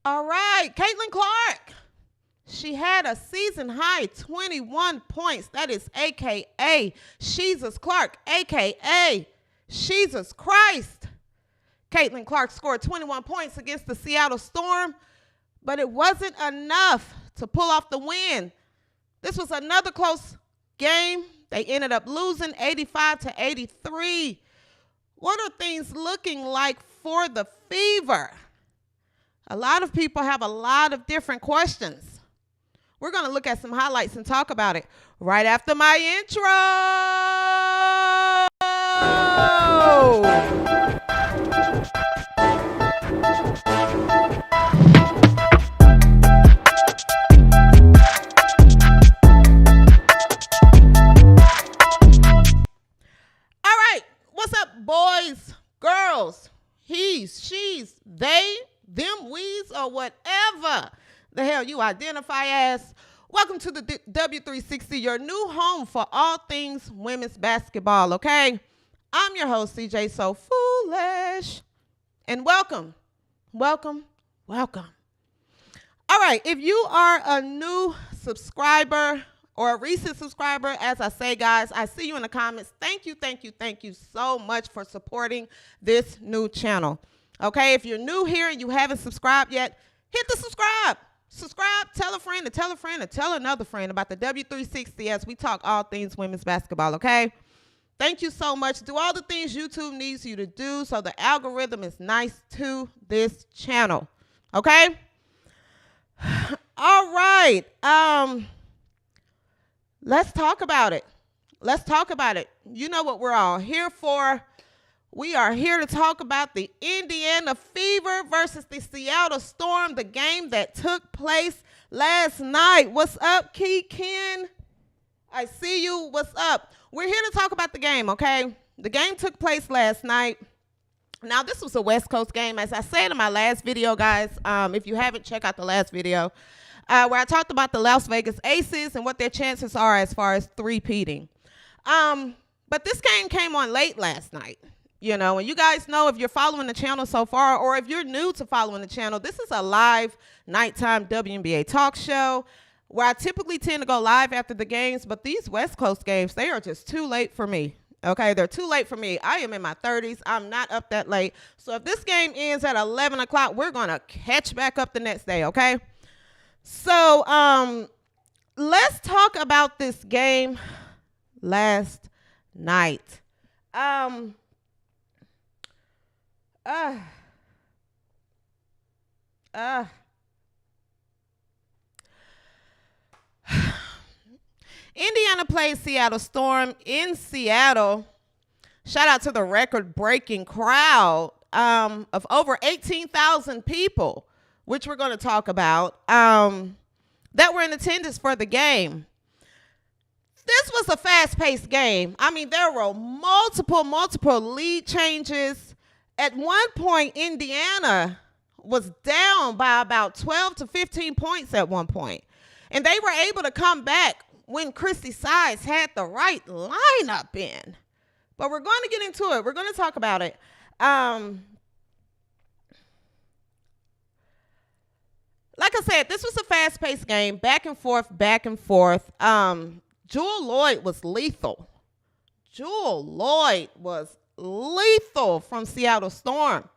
All right, Caitlin Clark. She had a season high 21 points. That is AKA Jesus Clark, AKA Jesus Christ. Caitlin Clark scored 21 points against the Seattle Storm, but it wasn't enough to pull off the win. This was another close game. They ended up losing 85-83. What are things looking like for the Fever? A lot of people have a lot of different questions. We're going to look at some highlights and talk about it right after my intro. All right, what's up, boys, girls, he's, she's, they, them, we's, or whatever the hell you identify as. Welcome to the W360, your new home for all things women's basketball, okay? I'm your host, CJ So Foolish, and welcome. All right, if you are a new subscriber or a recent subscriber, as I say, guys, I see you in the comments. Thank you so much for supporting this new channel. Okay, if you're new here and you haven't subscribed yet, hit the subscribe. Subscribe, tell a friend, and tell a friend, and tell another friend about the W360 as we talk all things women's basketball, okay? Thank you so much. Do all the things YouTube needs you to do so the algorithm is nice to this channel, okay? All right. Let's talk about it. You know what we're all here for. We are here to talk about the Indiana Fever versus the Seattle Storm, the game that took place last night. What's up, Key Ken? I see you. What's up? We're here to talk about the game, okay? The game took place last night. Now, this was a West Coast game. As I said in my last video, guys, if you haven't, check out the last video, where I talked about the Las Vegas Aces and what their chances are as far as three-peating. But this game came on late last night. You know, and you guys know, if you're following the channel so far, or if you're new to following the channel, this is a live nighttime WNBA talk show where I typically tend to go live after the games. But these West Coast games, they are just too late for me. Okay, they're too late for me. I am in my 30s. I'm not up that late. So if this game ends at 11 o'clock, we're going to catch back up the next day, okay? So let's talk about this game last night. Indiana plays Seattle Storm in Seattle. Shout out to the record-breaking crowd of over 18,000 people, which we're going to talk about, that were in attendance for the game. This was a fast-paced game. I mean, there were multiple lead changes. At one point, Indiana was down by about 12 to 15 points at one point. And they were able to come back when Christy Sides had the right lineup in. But we're going to get into it. We're going to talk about it. Like I said, this was a fast-paced game, back and forth. Jewel Lloyd was lethal. From Seattle Storm.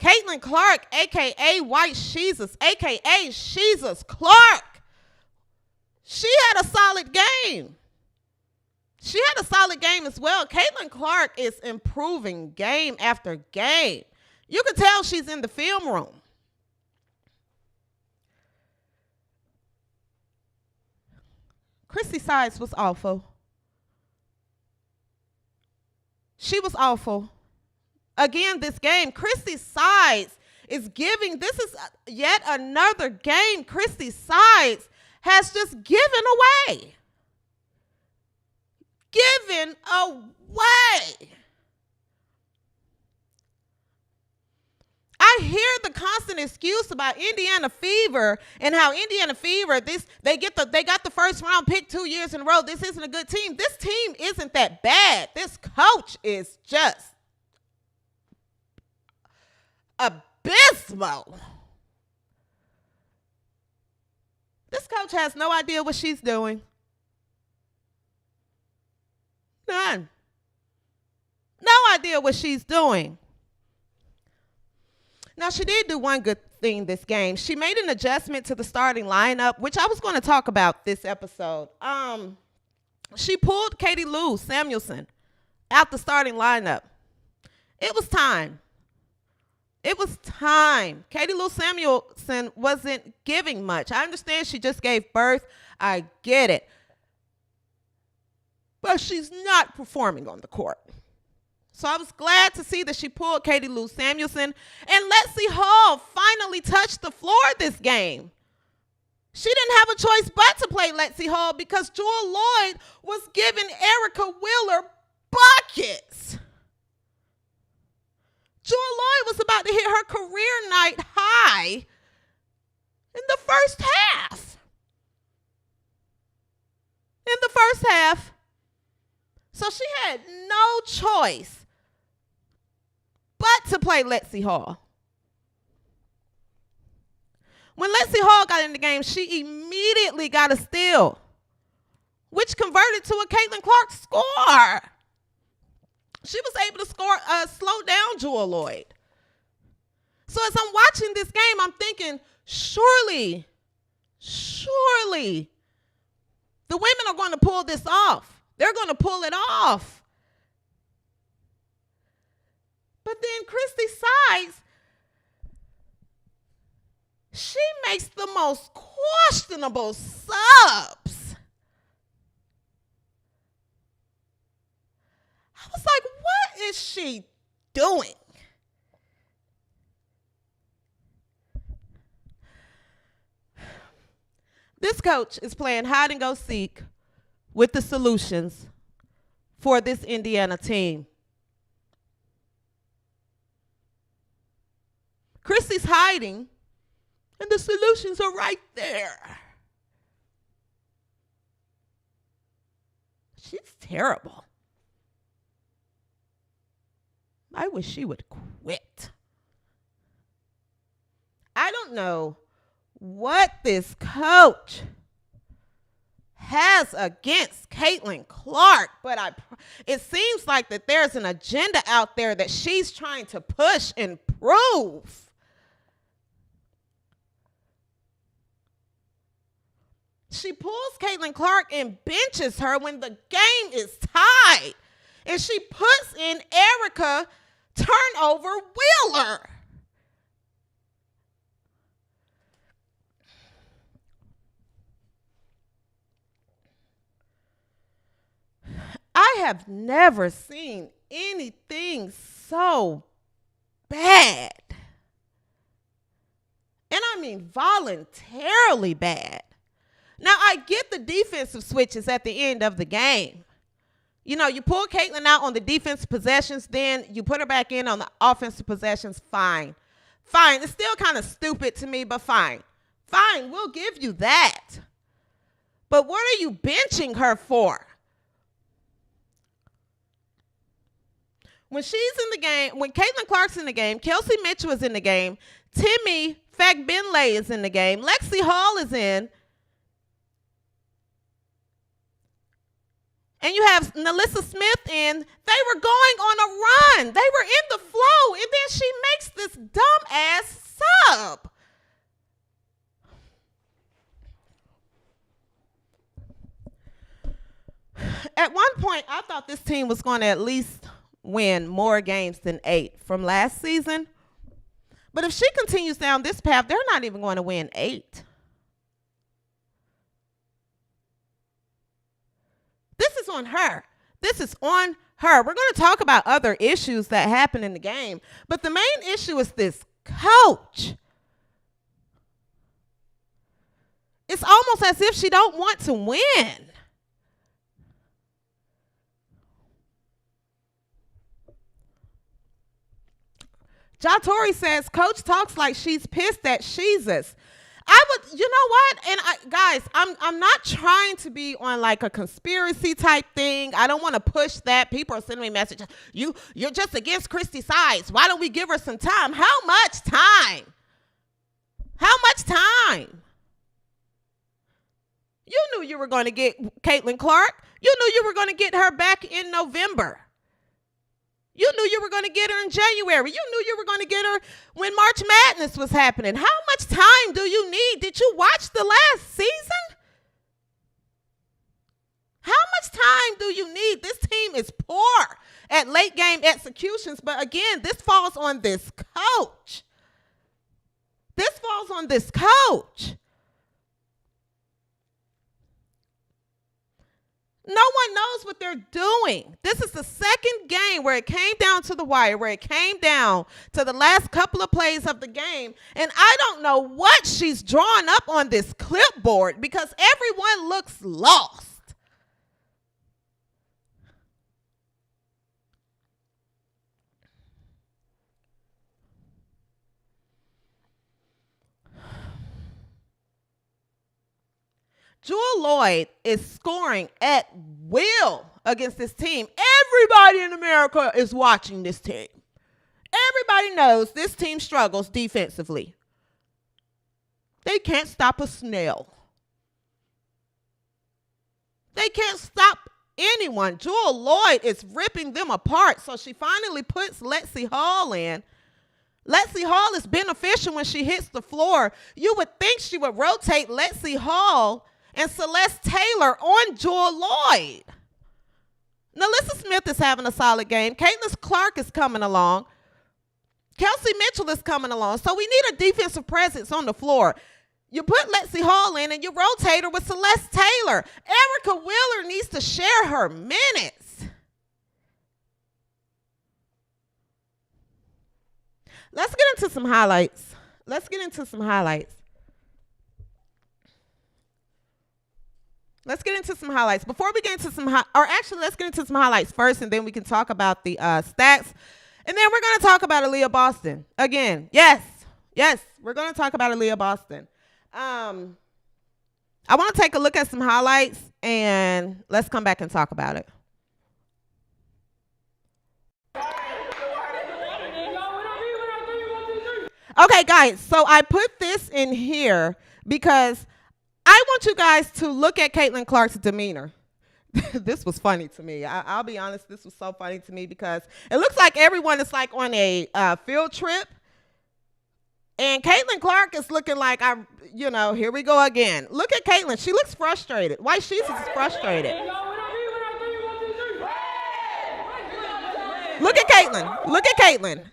Caitlin Clark, a.k.a. White Jesus, a.k.a. Jesus Clark. She had a solid game. As well. Caitlin Clark is improving game after game. You can tell she's in the film room. Christy Sides was awful. She was awful. Again, this game, Christy Sides is giving, this is yet another game Christy Sides has just given away. I hear the constant excuse about Indiana Fever and how Indiana Fever, they got the first round pick 2 years in a row. This isn't a good team. This team isn't that bad. This coach is just abysmal. coach has no idea what she's doing. None. No idea what she's doing. Now, she did do one good thing this game. She made an adjustment to the starting lineup, which I was going to talk about this episode. She pulled Katie Lou Samuelson out the starting lineup. It was time. It was time. Katie Lou Samuelson wasn't giving much. I understand she just gave birth. I get it. But she's not performing on the court. So I was glad to see that she pulled Katie Lou Samuelson. And Lexi Hall finally touched the floor this game. She didn't have a choice but to play Lexi Hall because Jewel Lloyd was giving Erica Wheeler buckets. Jewel Lloyd was about to hit her career night high in the first half. So she had no choice but to play Lexi Hall. When Lexi Hall got in the game, she immediately got a steal, which converted to a Caitlin Clark score. She was able to slow down Jewel Lloyd. So as I'm watching this game, I'm thinking, surely, the women are going to pull this off. They're going to pull it off. But then Christy Sides, she makes the most questionable subs. I was like, what is she doing? This coach is playing hide and go seek with the solutions for this Indiana team. Christy's hiding, and the solutions are right there. She's terrible. I wish she would quit. I don't know what this coach has against Caitlin Clark, but it seems like that there's an agenda out there that she's trying to push and prove. She pulls Caitlin Clark and benches her when the game is tied. And she puts in Erica Turnover Wheeler. I have never seen anything so bad. And I mean voluntarily bad. Now, I get the defensive switches at the end of the game. You know, you pull Caitlin out on the defensive possessions, then you put her back in on the offensive possessions, fine. Fine. It's still kind of stupid to me, but fine. Fine, we'll give you that. But what are you benching her for? When she's in the game, when Caitlin Clark's in the game, Kelsey Mitchell is in the game, Timmy Fagbenley is in the game, Lexi Hall is in, and you have Nalissa Smith in. They were going on a run. They were in the flow, and then she makes this dumb-ass sub. At one point, I thought this team was going to at least win more games than 8 from last season. But if she continues down this path, they're not even going to win 8. This is on her. This is on her. We're going to talk about other issues that happen in the game. But the main issue is this coach. It's almost as if she don't want to win. Ja Torrey says, Coach talks like she's pissed at Jesus. You know what? And guys, I'm not trying to be on like a conspiracy type thing. I don't want to push that. People are sending me messages. You're just against Christy Sides. Why don't we give her some time? How much time? How much time? You knew you were going to get Caitlin Clark. You knew you were going to get her back in November. You knew you were going to get her in January. You knew you were going to get her when March Madness was happening. How much time do you need? Did you watch the last season? How much time do you need? This team is poor at late game executions. But again, this falls on this coach. This falls on this coach. No one knows what they're doing. This is the second game where it came down to the wire, where it came down to the last couple of plays of the game. And I don't know what she's drawing up on this clipboard because everyone looks lost. Jewel Lloyd is scoring at will against this team. Everybody in America is watching this team. Everybody knows this team struggles defensively. They can't stop a snail. They can't stop anyone. Jewel Lloyd is ripping them apart, so she finally puts Lexi Hall in. Lexi Hall is beneficial when she hits the floor. You would think she would rotate Lexi Hall and Celeste Taylor on Jewel Lloyd. Nalissa Smith is having a solid game. Caitlin Clark is coming along. Kelsey Mitchell is coming along. So we need a defensive presence on the floor. You put Lexi Hall in and you rotate her with Celeste Taylor. Erica Wheeler needs to share her minutes. Let's get into some highlights. Before we get into let's get into some highlights first, and then we can talk about the stats. And then we're going to talk about Aaliyah Boston. Again, yes, we're going to talk about Aaliyah Boston. I want to take a look at some highlights, and let's come back and talk about it. Okay, guys, so I put this in here because I want you guys to look at Caitlin Clark's demeanor. This was funny to me. I'll be honest, this was so funny to me because it looks like everyone is like on a field trip. And Caitlin Clark is looking like, here we go again. Look at Caitlin. She looks frustrated. White Sheets is frustrated. Look at Caitlin. Look at Caitlin.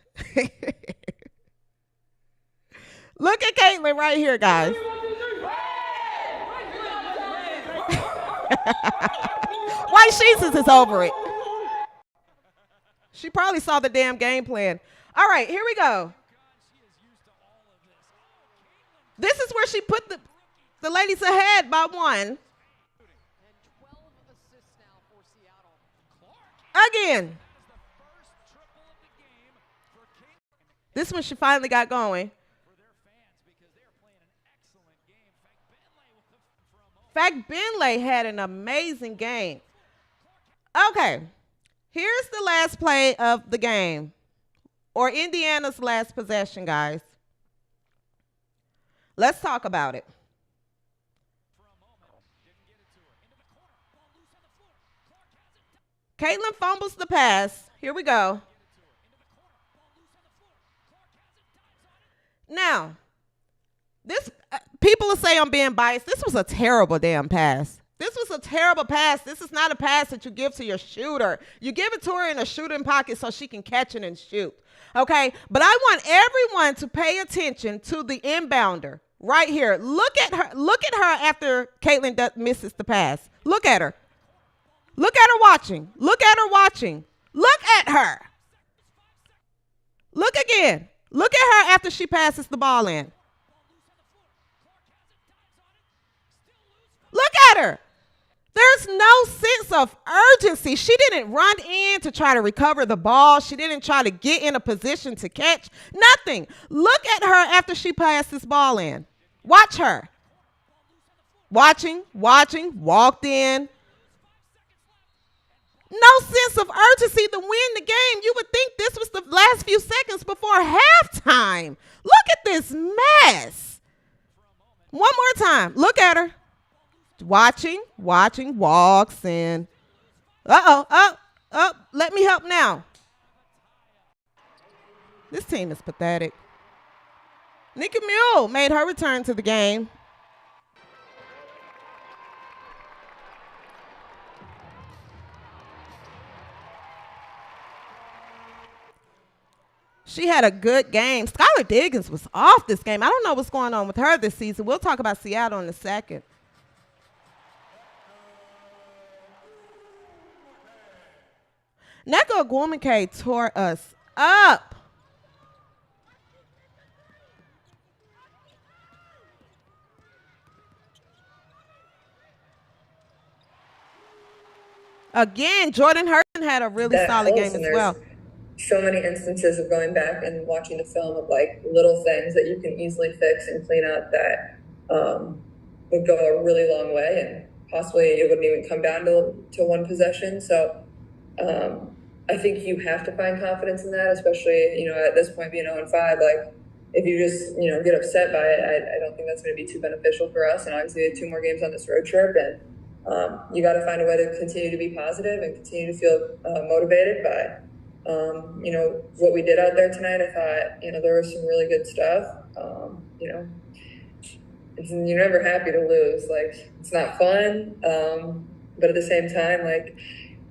Look at Caitlin right here, guys. White Sheets is over it. She probably saw the damn game plan. All right, here we go. This is where she put the ladies ahead by one. Again. This one she finally got going. Fact Benley had an amazing game. Okay, here's the last play of the game, or Indiana's last possession, guys. Let's talk about it. Caitlin fumbles the pass. Here we go. Now, this people will say I'm being biased. This was a terrible damn pass. This was a terrible pass. This is not a pass that you give to your shooter. You give it to her in a shooting pocket so she can catch it and shoot. Okay? But I want everyone to pay attention to the inbounder right here. Look at her. Look at her after Caitlin misses the pass. Look at her. Look at her watching. Look at her watching. Look at her. Look again. Look at her after she passes the ball in. Look at her. There's no sense of urgency. She didn't run in to try to recover the ball. She didn't try to get in a position to catch. Nothing. Look at her after she passed this ball in. Watch her. Watching, walked in. No sense of urgency to win the game. You would think this was the last few seconds before halftime. Look at this mess. One more time. Look at her. Watching, walks in. Let me help now. This team is pathetic. Nikki Mule made her return to the game. She had a good game. Skylar Diggins was off this game. I don't know what's going on with her this season. We'll talk about Seattle in a second. Neko Gwumike tore us up. Again, Jordan Hurton had a really solid game as well. So many instances of going back and watching the film of like little things that you can easily fix and clean up that would go a really long way, and possibly it wouldn't even come down to one possession. So I think you have to find confidence in that, especially at this point being 0-5. Like if you just get upset by it, I don't think that's going to be too beneficial for us. And obviously, we have 2 more games on this road trip, and you got to find a way to continue to be positive and continue to feel motivated by what we did out there tonight. I thought, there was some really good stuff. You're never happy to lose. Like, it's not fun. But at the same time, like,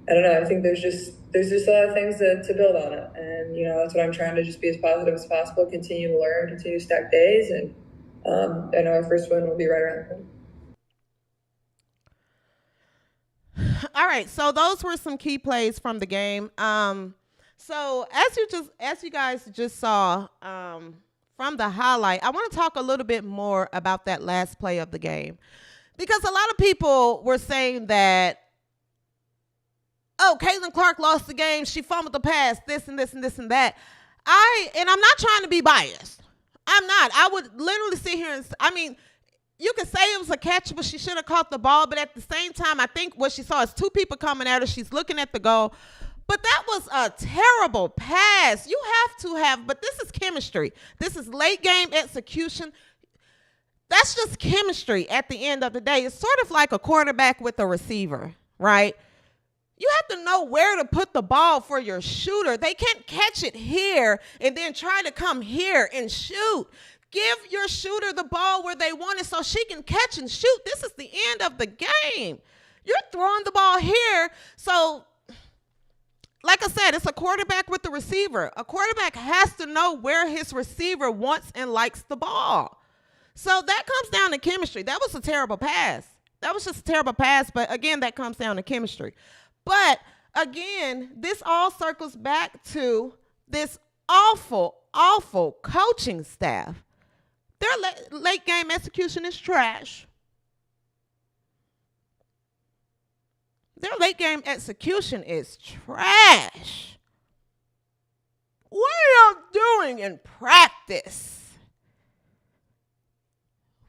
I don't know, I think there's just a lot of things to build on it. And, that's what I'm trying to just be as positive as possible, continue to learn, continue to stack days. And I know our first win will be right around the corner. All right, so those were some key plays from the game. So as you guys just saw from the highlight, I want to talk a little bit more about that last play of the game, because a lot of people were saying that, Caitlin Clark lost the game, she fumbled the pass, this and this and this and that. I'm not trying to be biased. I'm not. I would literally sit here and you could say it was a catch, but she should have caught the ball. But at the same time, I think what she saw is 2 people coming at her. She's looking at the goal. But that was a terrible pass. You have to have, but this is chemistry. This is late game execution. That's just chemistry at the end of the day. It's sort of like a quarterback with a receiver, right? You have to know where to put the ball for your shooter. They can't catch it here and then try to come here and shoot. Give your shooter the ball where they want it so she can catch and shoot. This is the end of the game. You're throwing the ball here. So, like I said, it's a quarterback with the receiver. A quarterback has to know where his receiver wants and likes the ball. So that comes down to chemistry. That was a terrible pass. That was just a terrible pass. But, again, that comes down to chemistry. But, again, this all circles back to this awful, awful coaching staff. Their late game execution is trash. Their late game execution is trash. What are y'all doing in practice?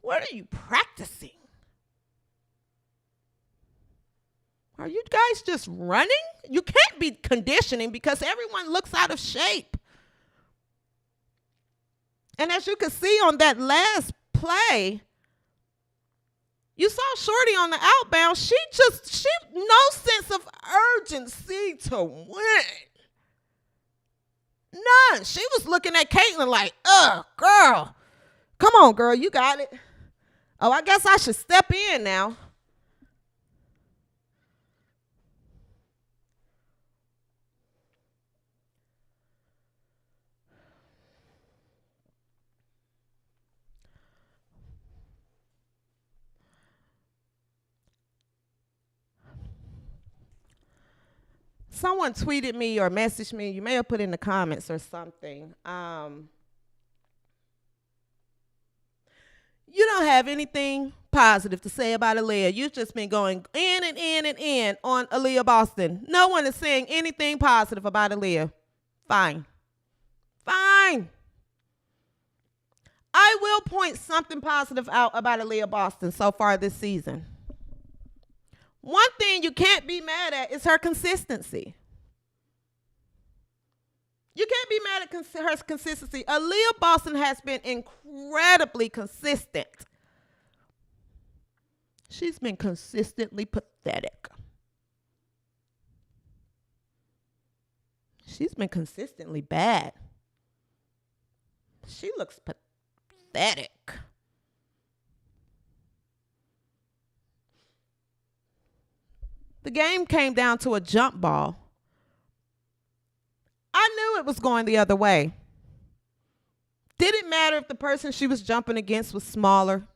What are you practicing? Are you guys just running? You can't be conditioning because everyone looks out of shape. And as you can see on that last play, you saw Shorty on the outbound. She no sense of urgency to win. None. She was looking at Caitlin like, girl. Come on, girl, you got it. Oh, I guess I should step in now. Someone tweeted me or messaged me. You may have put in the comments or something. You don't have anything positive to say about Aaliyah. You've just been going in and in and in on Aaliyah Boston. No one is saying anything positive about Aaliyah. Fine. I will point something positive out about Aaliyah Boston so far this season. One thing you can't be mad at is her consistency. You can't be mad at her consistency. Aaliyah Boston has been incredibly consistent. She's been consistently pathetic. She's been consistently bad. She looks pathetic. The game came down to a jump ball. I knew it was going the other way. Didn't matter if the person she was jumping against was smaller.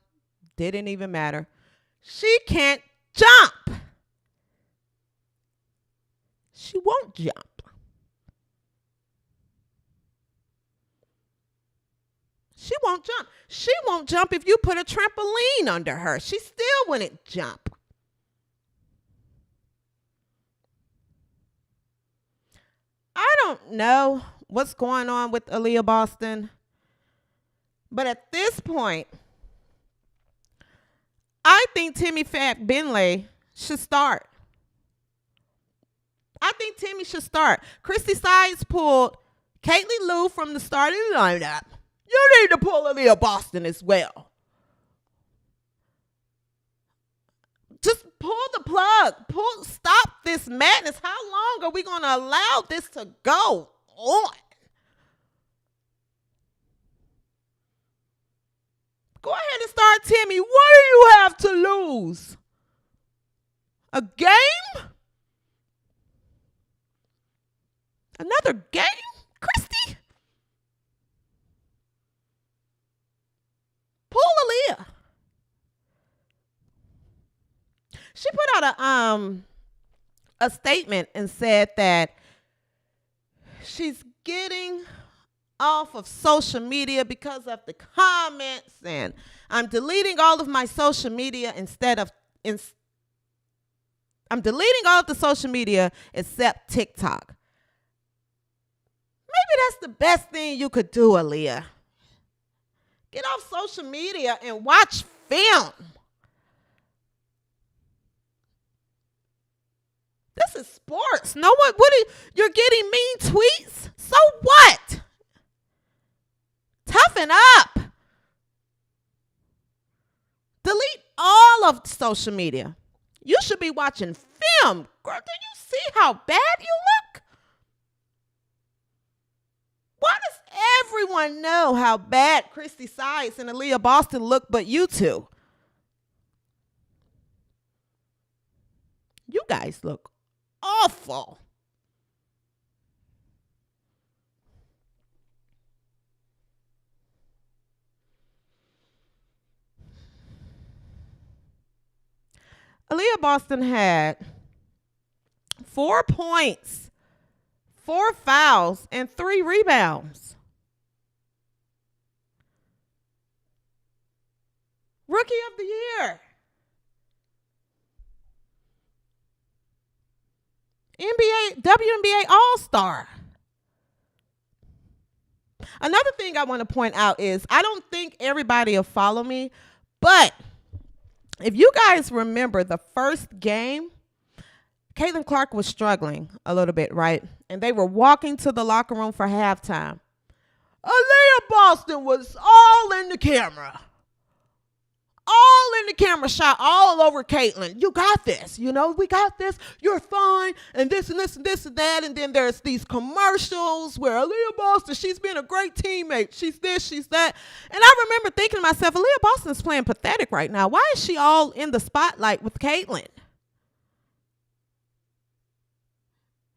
Didn't even matter. She can't jump. She won't jump. She won't jump. She won't jump if you put a trampoline under her. She still wouldn't jump. I don't know what's going on with Aaliyah Boston, but at this point, I think Timmy Fat Benley should start. I think Timmy should start. Christy Sides pulled Caitlin Lou from the starting lineup. You need to pull Aaliyah Boston as well. Just pull the plug. Stop this madness. How long are we going to allow this to go on? Go ahead and start Timmy. What do you have to lose? A game? Another game, Christy? Pull Aaliyah. She put out a statement and said that she's getting off of social media because of the comments, and I'm deleting all of my social media I'm deleting all of the social media except TikTok. Maybe that's the best thing you could do, Aaliyah. Get off social media and watch film. This is sports. No one, you're getting mean tweets? So what? Toughen up. Delete all of social media. You should be watching film. Girl, do you see how bad you look? Why does everyone know how bad Christy Sides and Aaliyah Boston look but you two? You guys look awful. Aaliyah Boston had 4 points, 4 fouls, and 3 rebounds. Rookie of the year. WNBA All-Star. Another thing I want to point out is I don't think everybody will follow me, but if you guys remember the first game, Caitlin Clark was struggling a little bit, right? And they were walking to the locker room for halftime. Aaliyah Boston was all in the camera. All in the camera shot all over Caitlin. You got this. You know, we got this. You're fine. And this and this and this and that. And then there's these commercials where Aaliyah Boston, she's been a great teammate. She's this, she's that. And I remember thinking to myself, Aaliyah Boston's playing pathetic right now. Why is she all in the spotlight with Caitlin?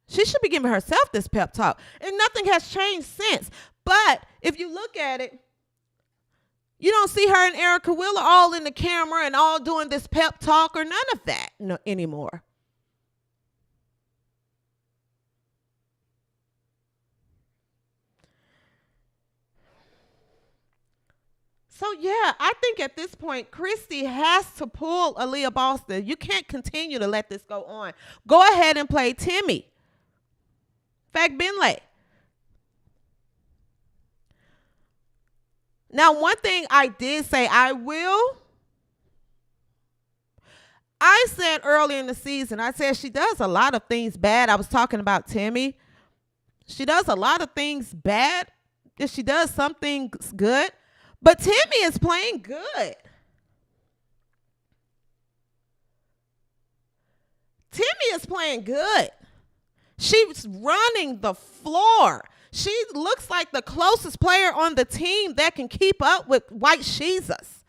She should be giving herself this pep talk. And nothing has changed since. But if you look at it, you don't see her and Erica Wheeler all in the camera and all doing this pep talk or none of that anymore. So, yeah, I think at this point, Christy has to pull Aaliyah Boston. You can't continue to let this go on. Go ahead and play Timmy. Fact Benley. Now, one thing I did say, I said early in the season, I said she does a lot of things bad. I was talking about Timmy. She does a lot of things bad. If she does some things good. But Timmy is playing good. Timmy is playing good. She's running the floor. She looks like the closest player on the team that can keep up with White Jesus.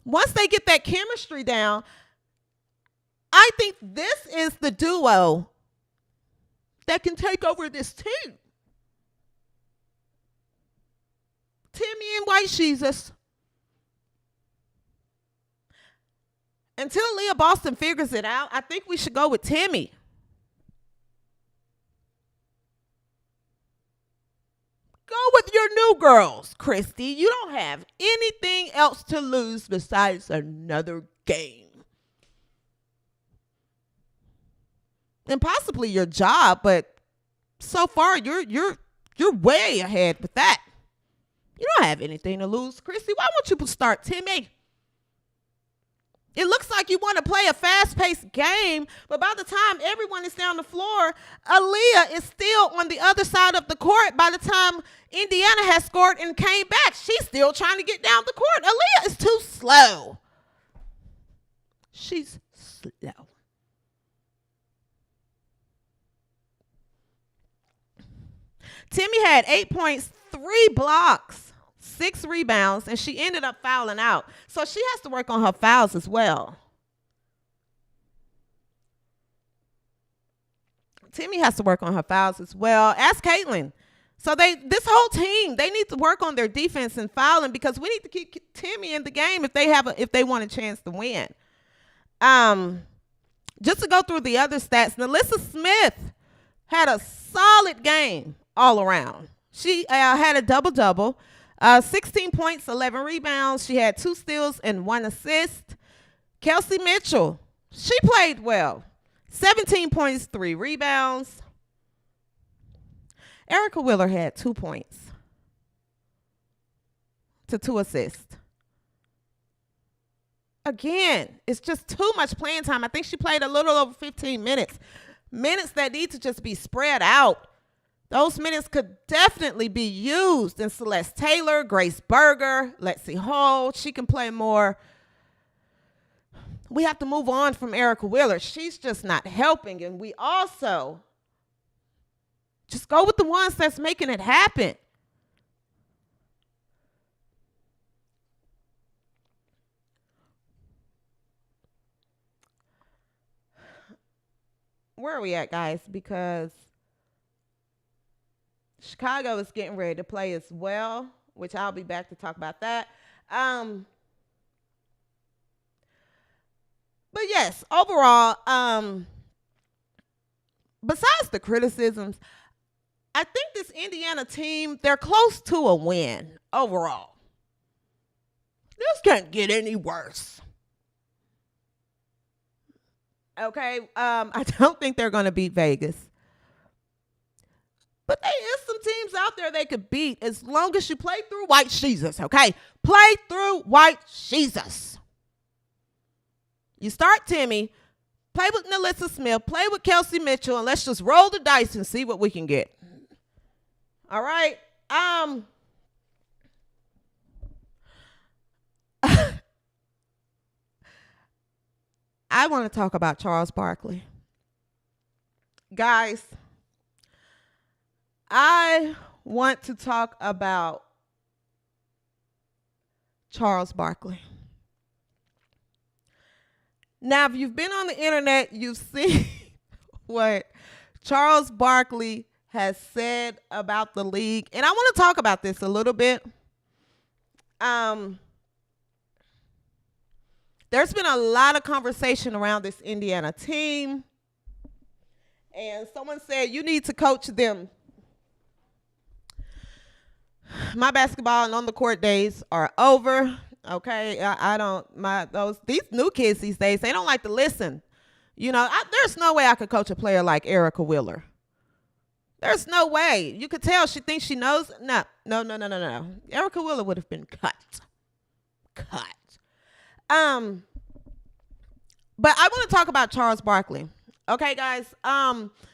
Once they get that chemistry down, I think this is the duo that can take over this team. Timmy and White Jesus. Until Aaliyah Boston figures it out, I think we should go with Timmy. Go with your new girls, Christy. You don't have anything else to lose besides another game. And possibly your job, but so far you're way ahead with that. You don't have anything to lose, Christy. Why won't you start Timmy? It looks like you want to play a fast-paced game, but by the time everyone is down the floor, Aaliyah is still on the other side of the court. By the time Indiana has scored and came back, she's still trying to get down the court. Aaliyah is too slow. She's slow. Timmy had 8 points, 3 blocks, 6 rebounds, and she ended up fouling out. So she has to work on her fouls as well. Timmy has to work on her fouls as well. Ask Caitlin. So this whole team, they need to work on their defense and fouling because we need to keep Timmy in the game if they want a chance to win. Just to go through the other stats, Nalissa Smith had a solid game all around. She had a double-double. 16 points, 11 rebounds. She had 2 steals and 1 assist. Kelsey Mitchell, she played well. 17 points, 3 rebounds. Erica Wheeler had 2 points to 2 assists. Again, it's just too much playing time. I think she played a little over 15 minutes. Minutes that need to just be spread out. Those minutes could definitely be used in Celeste Taylor, Grace Berger, Lexi Hall. She can play more. We have to move on from Erica Wheeler. She's just not helping. And we also just go with the ones that's making it happen. Where are we at, guys? Because Chicago is getting ready to play as well, which I'll be back to talk about that. But yes, overall, besides the criticisms, I think this Indiana team, they're close to a win overall. This can't get any worse. Okay, I don't think they're going to beat Vegas. But there is some teams out there they could beat as long as you play through White Jesus, okay? Play through White Jesus. You start Timmy, play with Nalissa Smith, play with Kelsey Mitchell, and let's just roll the dice and see what we can get. All right? I want to talk about Charles Barkley. Guys, I want to talk about Charles Barkley. Now, if you've been on the internet, you've seen what Charles Barkley has said about the league. And I want to talk about this a little bit. There's been a lot of conversation around this Indiana team. And someone said, you need to coach them. My basketball and on the court days are over. Okay, these new kids these days, they don't like to listen. You know, there's no way I could coach a player like Erica Wheeler. There's no way. You could tell she thinks she knows. No. Erica Wheeler would have been cut. But I want to talk about Charles Barkley. Okay, guys.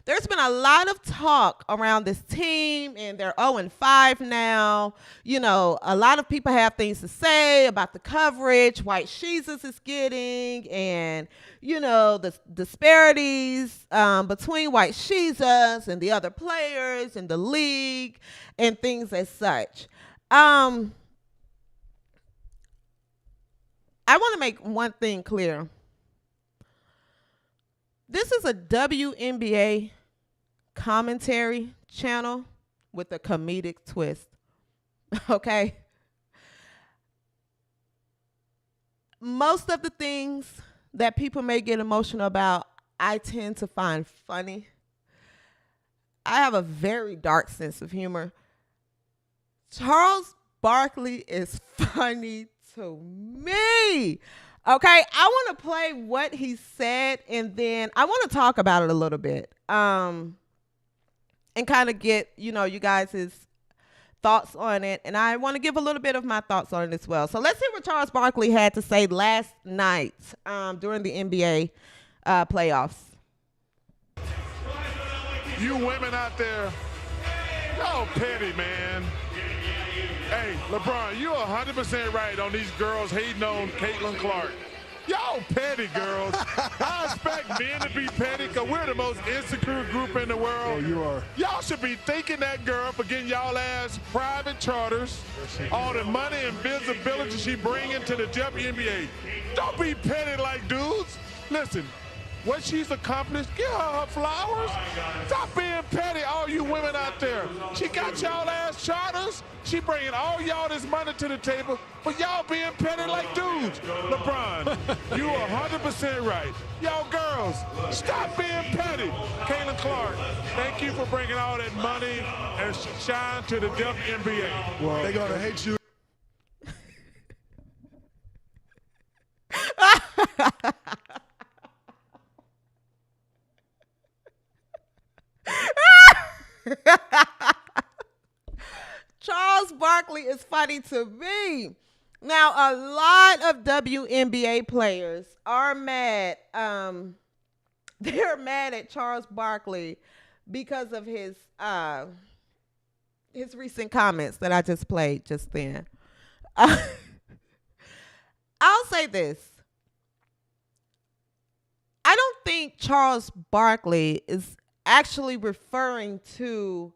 There's been a lot of talk around this team, and they're 0-5 now. You know, a lot of people have things to say about the coverage White Jesus is getting, and you know the disparities between White Jesus and the other players in the league, and things as such. I want to make one thing clear. This is a WNBA commentary channel with a comedic twist. Okay? Most of the things that people may get emotional about, I tend to find funny. I have a very dark sense of humor. Charles Barkley is funny to me. Okay, I want to play what he said, and then I want to talk about it a little bit, and kind of get, you know, you guys' thoughts on it, and I want to give a little bit of my thoughts on it as well. So let's hear what Charles Barkley had to say last night during the NBA playoffs. You women out there, y'all petty, man. Hey, LeBron, you're 100% right on these girls hating on Caitlin Clark. Y'all petty, girls. I expect men to be petty because we're the most insecure group in the world. Oh, you are. Y'all should be thanking that girl for getting y'all ass private charters, all the money and visibility she bringing to the WNBA. Don't be petty like dudes. Listen, what she's accomplished, give her flowers. Stop being petty, all you women out there. She got y'all ass charters. She bringing all y'all this money to the table, but y'all being petty like dudes. LeBron, you are 100% right. Y'all girls, stop being petty. Caitlin Clark, thank you for bringing all that money and shine to the WNBA. Well, they're going to hate you. Charles Barkley is funny to me. Now, a lot of WNBA players are mad. They're mad at Charles Barkley because of his recent comments that I just played just then. I'll say this. I don't think Charles Barkley is actually referring to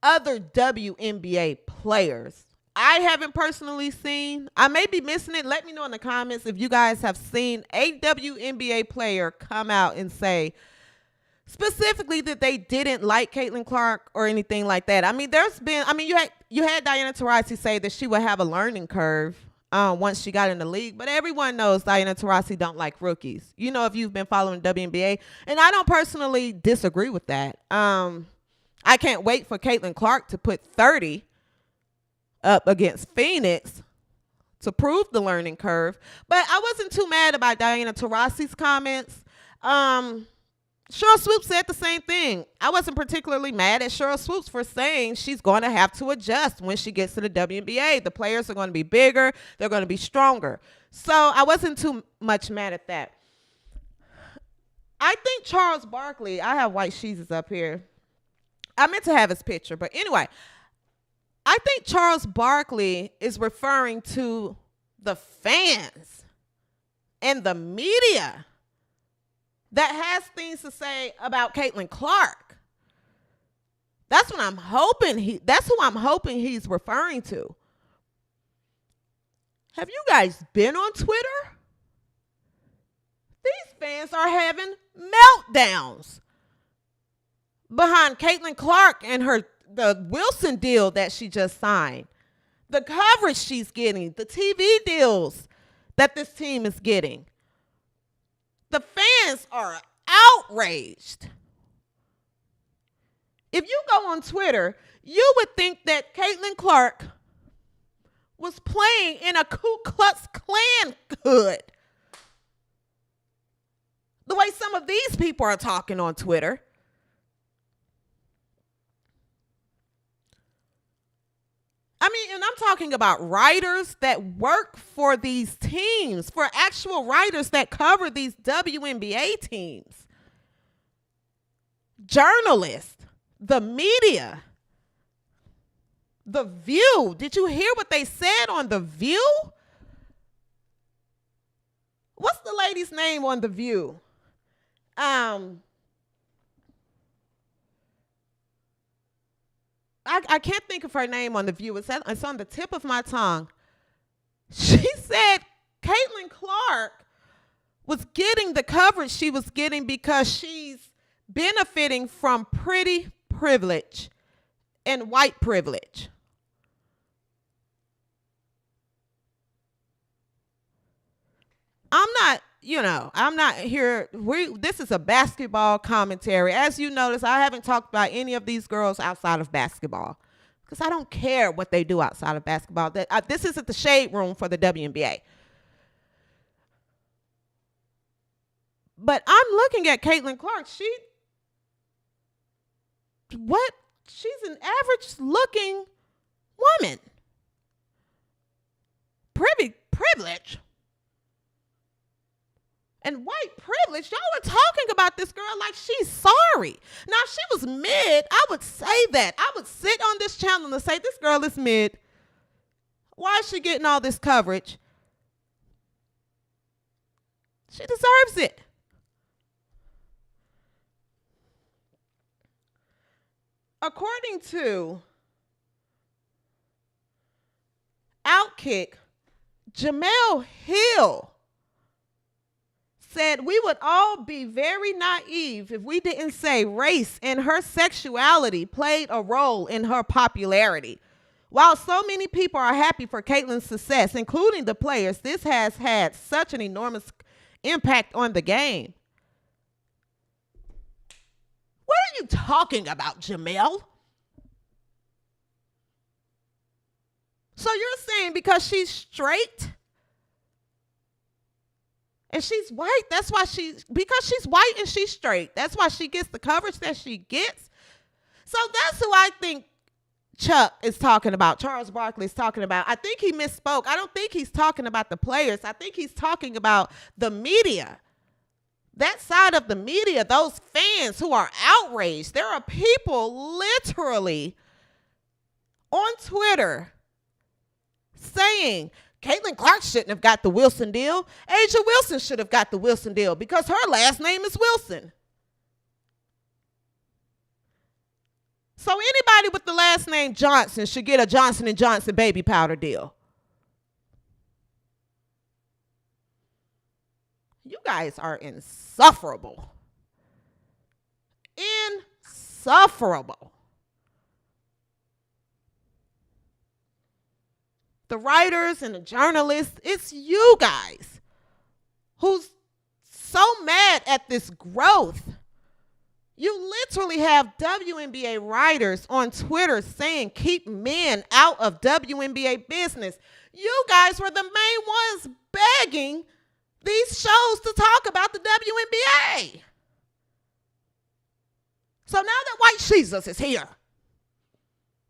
other WNBA players. I haven't personally seen. I may be missing it. Let me know in the comments if you guys have seen a WNBA player come out and say specifically that they didn't like Caitlin Clark or anything like that. I mean, you had Diana Taurasi say that she would have a learning curve once she got in the league, but everyone knows Diana Taurasi don't like rookies. You know, if you've been following WNBA, and I don't personally disagree with that. I can't wait for Caitlin Clark to put 30 up against Phoenix to prove the learning curve. But I wasn't too mad about Diana Taurasi's comments. Cheryl Swoops said the same thing. I wasn't particularly mad at Cheryl Swoops for saying she's going to have to adjust when she gets to the WNBA. The players are going to be bigger. They're going to be stronger. So I wasn't too much mad at that. I think Charles Barkley, I have White Jesus up here. I meant to have his picture, but anyway, I think Charles Barkley is referring to the fans and the media that has things to say about Caitlin Clark. That's what I'm hoping that's who I'm hoping he's referring to. Have you guys been on Twitter? These fans are having meltdowns behind Caitlin Clark and the Wilson deal that she just signed, the coverage she's getting, the TV deals that this team is getting. The fans are outraged. If you go on Twitter, you would think that Caitlin Clark was playing in a Ku Klux Klan hood. The way some of these people are talking on Twitter. I mean, and I'm talking about writers that work for these teams, for actual writers that cover these WNBA teams. journalists, the media, The View. Did you hear what they said on The View? What's the lady's name on The View? I can't think of her name on The View. It's on the tip of my tongue. She said Caitlin Clark was getting the coverage she was getting because she's benefiting from pretty privilege and white privilege. I'm not here. This is a basketball commentary. As you notice, I haven't talked about any of these girls outside of basketball because I don't care what they do outside of basketball. This isn't the shade room for the WNBA. But I'm looking at Caitlin Clark. She's an average looking woman. Privilege. And white privilege, y'all are talking about this girl like she's sorry. Now, if she was mid, I would say that. I would sit on this channel and say, this girl is mid. Why is she getting all this coverage? She deserves it. According to Outkick, Jamel Hill said we would all be very naive if we didn't say race and her sexuality played a role in her popularity. While so many people are happy for Caitlin's success, including the players, this has had such an enormous impact on the game. What are you talking about, Jamel? So you're saying because she's straight and she's white, because she's white and she's straight, that's why she gets the coverage that she gets? So that's who I think Chuck is talking about, Charles Barkley is talking about. I think he misspoke. I don't think he's talking about the players. I think he's talking about the media. That side of the media, those fans who are outraged. There are people literally on Twitter saying Caitlin Clark shouldn't have got the Wilson deal. Asia Wilson should have got the Wilson deal because her last name is Wilson. So anybody with the last name Johnson should get a Johnson & Johnson baby powder deal. You guys are insufferable. Insufferable. The writers and the journalists, it's you guys who's so mad at this growth. You literally have WNBA writers on Twitter saying keep men out of WNBA business. You guys were the main ones begging these shows to talk about the WNBA. So now that White Jesus is here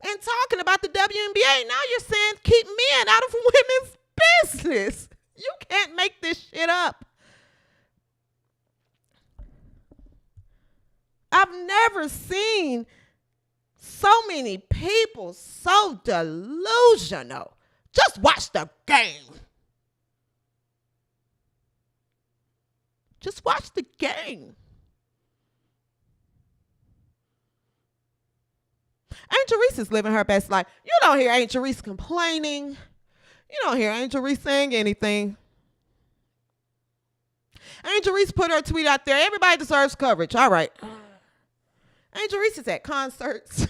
and talking about the WNBA, now you're saying keep men out of women's business. You can't make this shit up. I've never seen so many people so delusional. Just watch the game. Just watch the game. Angel Reese is living her best life. You don't hear Angel Reese complaining. You don't hear Angel Reese saying anything. Angel Reese put her tweet out there. Everybody deserves coverage. All right. Angel Reese is at concerts.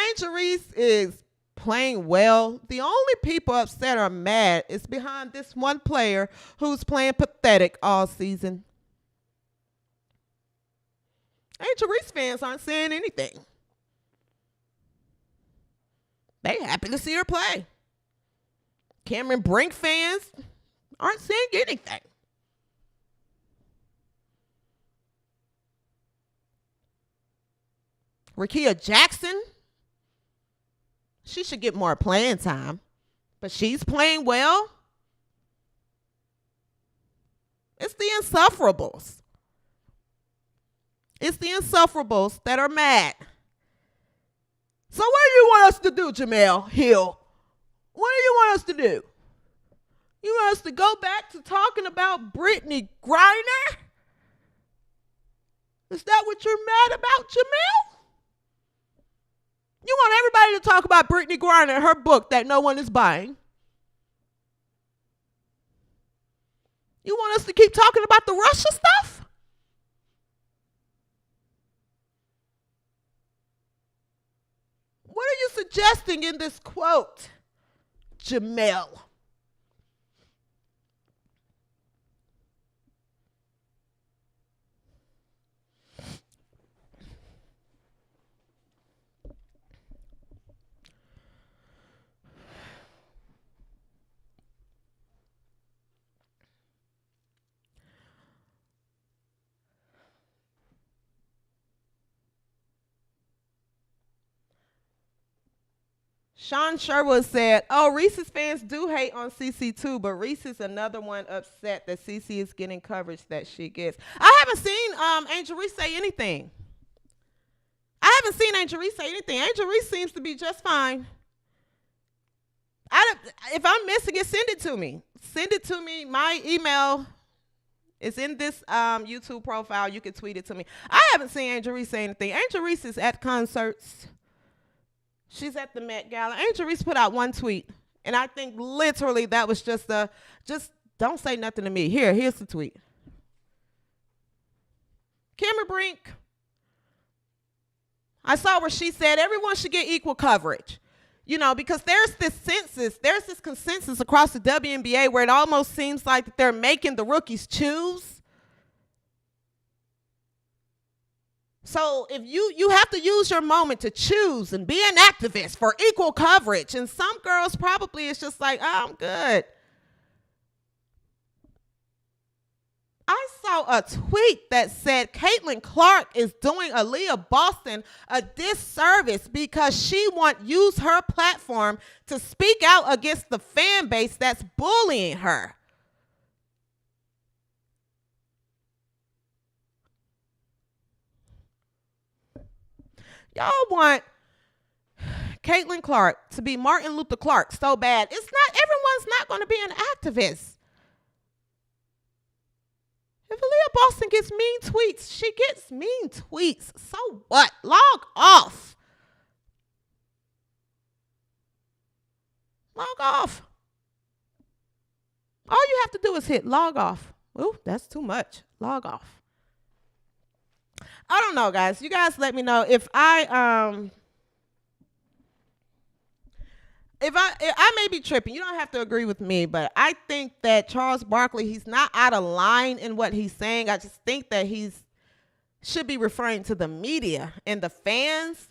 Angel Reese is playing well. The only people upset or mad is behind this one player who's playing pathetic all season. Angel Reese fans aren't saying anything. They happy to see her play. Cameron Brink fans aren't saying anything. Rakia Jackson, she should get more playing time, but she's playing well. It's the insufferables. It's the insufferables that are mad. So what do you want us to do, Jamel Hill? What do you want us to do? You want us to go back to talking about Brittany Griner? Is that what you're mad about, Jamel? You want everybody to talk about Brittany Griner and her book that no one is buying. You want us to keep talking about the Russia stuff? What are you suggesting in this quote, Jamel? Sean Sherwood said, oh, Reese's fans do hate on CC too, but Reese is another one upset that CC is getting coverage that she gets. I haven't seen Angel Reese say anything. Angel Reese seems to be just fine. If I'm missing it, send it to me. Send it to me. My email is in this YouTube profile. You can tweet it to me. I haven't seen Angel Reese say anything. Angel Reese is at concerts. She's at the Met Gala. Angel Reese put out one tweet, and I think literally that was just don't say nothing to me. Here's the tweet. Kimmy Brink, I saw where she said everyone should get equal coverage. You know, because there's this consensus across the WNBA where it almost seems like that they're making the rookies choose. So if you have to use your moment to choose and be an activist for equal coverage. And some girls probably it's just like, oh, I'm good. I saw a tweet that said Caitlin Clark is doing Aaliyah Boston a disservice because she won't use her platform to speak out against the fan base that's bullying her. Y'all want Caitlin Clark to be Martin Luther Clark so bad. Everyone's not going to be an activist. If Aaliyah Boston gets mean tweets, she gets mean tweets. So what? Log off. Log off. All you have to do is hit log off. Ooh, that's too much. Log off. I don't know, guys. You guys let me know if I may be tripping. You don't have to agree with me, but I think that Charles Barkley, he's not out of line in what he's saying. I just think that should be referring to the media and the fans,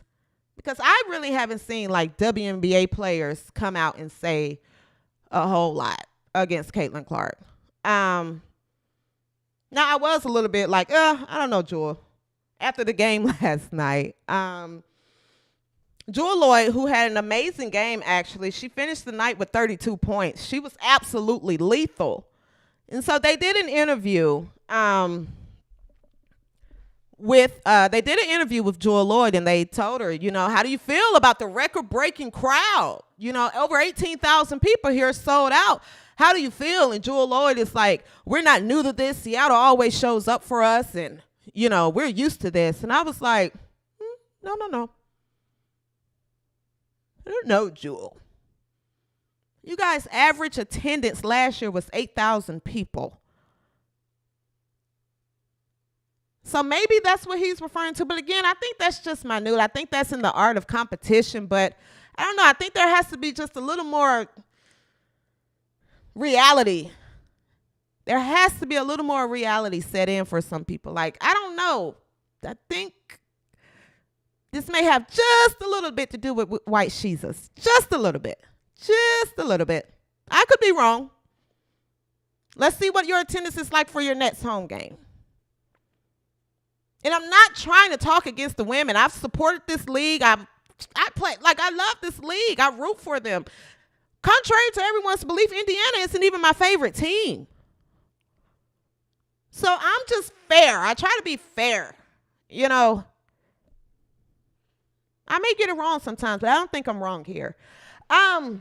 because I really haven't seen like WNBA players come out and say a whole lot against Caitlin Clark. Now I was a little bit like, I don't know, Jewel. After the game last night, Jewel Lloyd, who had an amazing game, actually, she finished the night with 32 points. She was absolutely lethal. And so they did an interview with Jewel Lloyd, and they told her, you know, how do you feel about the record-breaking crowd? You know, over 18,000 people here sold out. How do you feel? And Jewel Lloyd is like, we're not new to this. Seattle always shows up for us, and you know, we're used to this. And I was like, no. No, Jewel. You guys' average attendance last year was 8,000 people. So maybe that's what he's referring to. But again, I think that's just minute. I think that's in the art of competition. But I don't know. I think there has to be just a little more reality. There has to be a little more reality set in for some people. Like, I don't know. I think this may have just a little bit to do with white Jesus. Just a little bit. Just a little bit. I could be wrong. Let's see what your attendance is like for your Nets home game. And I'm not trying to talk against the women. I've supported this league. I love this league. I root for them. Contrary to everyone's belief, Indiana isn't even my favorite team. So I'm just fair. I try to be fair. You know, I may get it wrong sometimes, but I don't think I'm wrong here. I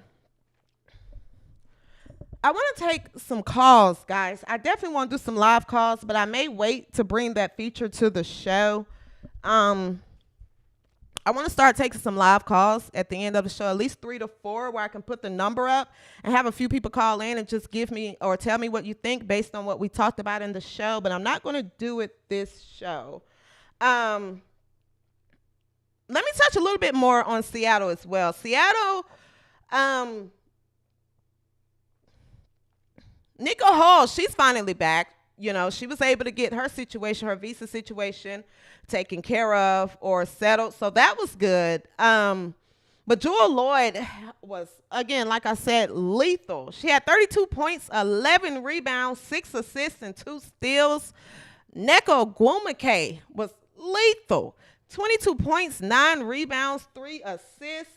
want to take some calls, guys. I definitely want to do some live calls, but I may wait to bring that feature to the show. I want to start taking some live calls at the end of the show, at least 3 to 4, where I can put the number up and have a few people call in and just give me or tell me what you think based on what we talked about in the show. But I'm not going to do it this show. Let me touch a little bit more on Seattle as well. Seattle, Nika Hall, she's finally back. You know, she was able to get her situation, her visa situation taken care of or settled. So that was good. But Jewel Lloyd was, again, like I said, lethal. She had 32 points, 11 rebounds, 6 assists, and 2 steals. Neko Gwumake was lethal. 22 points, 9 rebounds, 3 assists.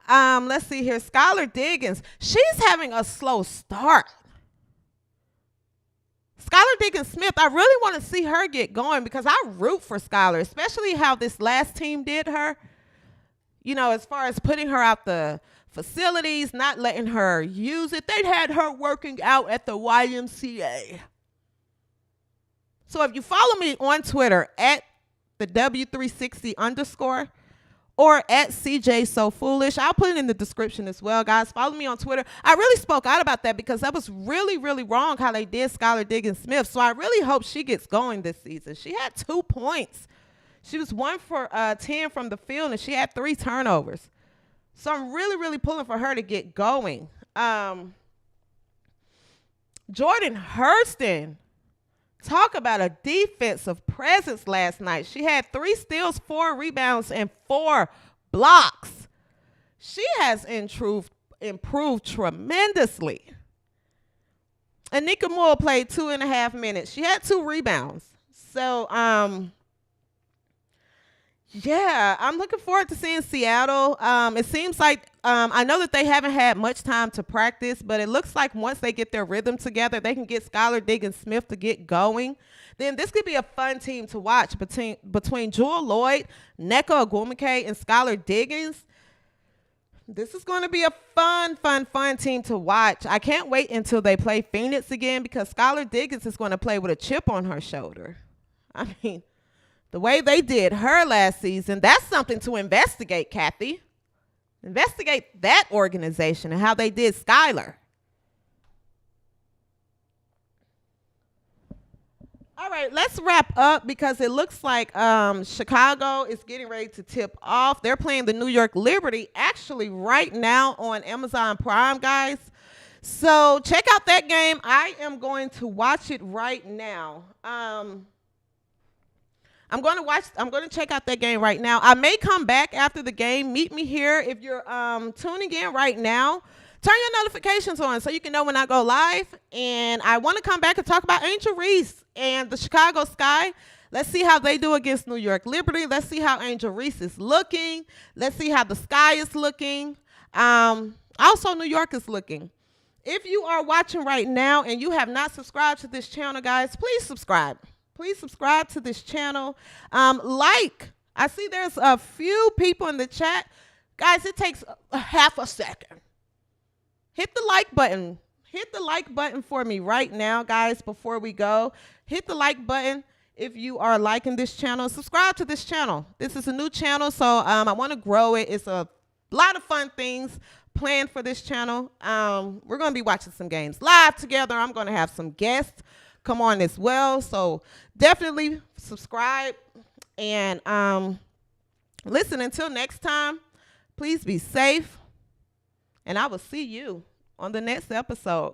Let's see here. Skylar Diggins. She's having a slow start. Skylar Diggins Smith, I really want to see her get going because I root for Skylar, especially how this last team did her. You know, as far as putting her out the facilities, not letting her use it. They had her working out at the YMCA. So if you follow me on Twitter at the W360_ or at CJ So Foolish, I'll put it in the description as well, guys. Follow me on Twitter. I really spoke out about that because that was really, really wrong how they did Skylar Diggins Smith. So I really hope she gets going this season. She had 2 points. She was 1 for 10 from the field, and she had 3 turnovers. So I'm really, really pulling for her to get going. Jordan Hurston. Talk about a defensive presence last night. She had 3 steals, 4 rebounds, and 4 blocks. She has improved tremendously. Anika Moore played 2.5 minutes. She had 2 rebounds. So, yeah, I'm looking forward to seeing Seattle. It seems like I know that they haven't had much time to practice, but it looks like once they get their rhythm together, they can get Skylar Diggins Smith to get going. Then this could be a fun team to watch between Jewel Lloyd, Neko Gwumake, and Skylar Diggins. This is going to be a fun team to watch. I can't wait until they play Phoenix again because Skylar Diggins is going to play with a chip on her shoulder. I mean, the way they did her last season, that's something to investigate, Kathy. Investigate that organization and how they did Skylar. All right, let's wrap up because it looks like Chicago is getting ready to tip off. They're playing the New York Liberty actually right now on Amazon Prime, guys. So check out that game. I am going to watch it right now. I'm going to check out that game right now. I may come back after the game. Meet me here. If you're tuning in right now, turn your notifications on so you can know when I go live. And I want to come back and talk about Angel Reese and the Chicago Sky. Let's see how they do against New York Liberty. Let's see how Angel Reese is looking. Let's see how the Sky is looking. Also, New York is looking. If you are watching right now and you have not subscribed to this channel, guys, please subscribe. Please subscribe to this channel. I see there's a few people in the chat. Guys, it takes a half a second. Hit the like button. Hit the like button for me right now, guys, before we go. Hit the like button if you are liking this channel. Subscribe to this channel. This is a new channel, so I want to grow it. It's a lot of fun things planned for this channel. We're going to be watching some games live together. I'm going to have some guests come on as well. So definitely subscribe and listen. Until next time, please be safe. And I will see you on the next episode.